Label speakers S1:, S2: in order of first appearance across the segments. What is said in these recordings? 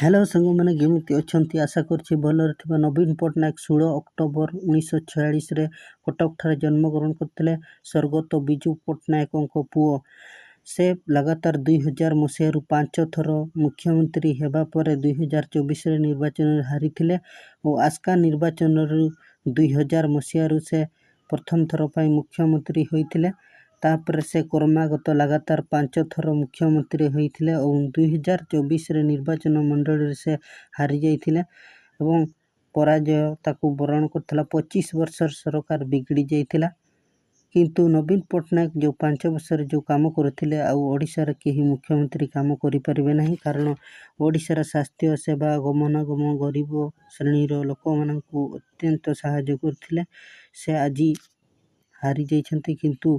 S1: Hello सांगମାନେ କେମିତି ଅଛନ୍ତି? ଆଶା କରୁଛି ଭଲରେ ଥିବା। ନବୀନ ପଟ୍ଟନାୟକ 16 ଅକ୍ଟୋବର 1946ରେ କଟକଠାରେ ଜନ୍ମଗ୍ରହଣ କରିଥିଲେ। ସ୍ୱର୍ଗତ ବିଜୁ ପଟ୍ଟନାୟକଙ୍କ ପୁଅ। ସେ ଲଗାତାର 2000 ମସିହାରୁ 5 ଥର ମୁଖ୍ୟମନ୍ତ୍ରୀ ହେବା ପରେ 2024ରେ ନିର୍ବାଚନରେ ହାରିଥିଲେ ଓ ଆସ୍କା ନିର୍ବାଚନରୁ 2000 ମସିହାରୁ ସେ ପ୍ରଥମ ଥର ପାଇଁ ମୁଖ୍ୟମନ୍ତ୍ରୀ ହୋଇଥିଲେ। ତାପରେ ସେ କ୍ରମାଗତ ଲଗାତାର 5 ଥର ମୁଖ୍ୟମନ୍ତ୍ରୀ ହୋଇଥିଲେ ଓ 2024ରେ ନିର୍ବାଚନ ମଣ୍ଡଳୀରେ ସେ ହାରିଯାଇଥିଲେ ଏବଂ ପରାଜୟ ତାକୁ ବରଣ କରିଥିଲା। 25 ବର୍ଷର ସରକାର ବିଗିଡ଼ି ଯାଇଥିଲା, କିନ୍ତୁ ନବୀନ ପଟ୍ଟନାୟକ ଯେଉଁ 5 ବର୍ଷରେ ଯେଉଁ କାମ କରୁଥିଲେ ଆଉ ଓଡ଼ିଶାରେ କେହି ମୁଖ୍ୟମନ୍ତ୍ରୀ କାମ କରିପାରିବେ ନାହିଁ, କାରଣ ଓଡ଼ିଶାର ସ୍ୱାସ୍ଥ୍ୟ ସେବା, ଗମନାଗମନ, ଗରିବ ଶ୍ରେଣୀର ଲୋକମାନଙ୍କୁ ଅତ୍ୟନ୍ତ ସାହାଯ୍ୟ କରିଥିଲେ। ସେ ଆଜି ହାରିଯାଇଛନ୍ତି, କିନ୍ତୁ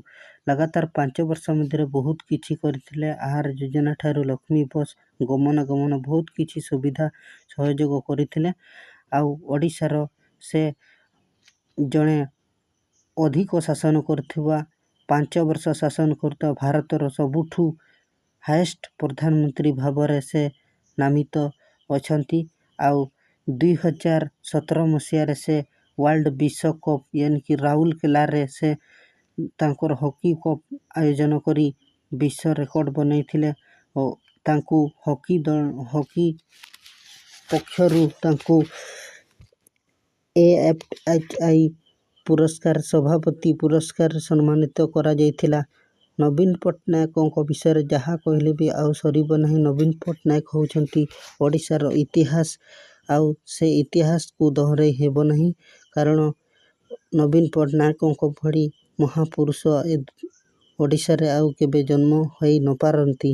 S1: ଲଗାତାର 5 ବର୍ଷ ମଧ୍ୟରେ ବହୁତ କିଛି କରିଥିଲେ। ଆହାର ଯୋଜନା ଠାରୁ ଲକ୍ଷ୍ମୀ ବସ୍, ଗମନାଗମନ ବହୁତ କିଛି ସୁବିଧା ସହଯୋଗ କରିଥିଲେ। ଆଉ ଓଡ଼ିଶାର ସେ ଜଣେ ଅଧିକ ଶାସନ କରୁଥିବା, 5 ବର୍ଷ ଶାସନ କରୁଥିବା ଭାରତର ସବୁଠୁ ହାଏଷ୍ଟ ପ୍ରଧାନମନ୍ତ୍ରୀ ଭାବରେ ସେ ନାମିତ ଅଛନ୍ତି। ଆଉ 2017 ମସିହାରେ ସେ ୱାର୍ଲଡ ବିଶ୍ୱକପ୍ କି ରାଉରକେଲାରେ ସେ ତାଙ୍କର ହକି କପ୍ ଆୟୋଜନ କରି ବିଶ୍ୱ ରେକର୍ଡ ବନେଇଥିଲେ ଓ ତାଙ୍କୁ ହକି ପକ୍ଷରୁ ତାଙ୍କୁ AFHI ପୁରସ୍କାର, ସଭାପତି ପୁରସ୍କାରରେ ସମ୍ମାନିତ କରାଯାଇଥିଲା। ନବୀନ ପଟ୍ଟନାୟକଙ୍କ ବିଷୟରେ ଯାହା କହିଲେ ବି ଆଉ ସରିବ ନାହିଁ। ନବୀନ ପଟ୍ଟନାୟକ ହେଉଛନ୍ତି ଓଡ଼ିଶାର ଇତିହାସ, ଆଉ ସେ ଇତିହାସକୁ ଦୋହରାଇ ହେବ ନାହିଁ, କାରଣ ନବୀନ ପଟ୍ଟନାୟକଙ୍କ ଭଳି ମହାପୁରୁଷ ଓଡ଼ିଶାରେ ଆଉ କେବେ ଜନ୍ମ ହୋଇ ନପାରନ୍ତି।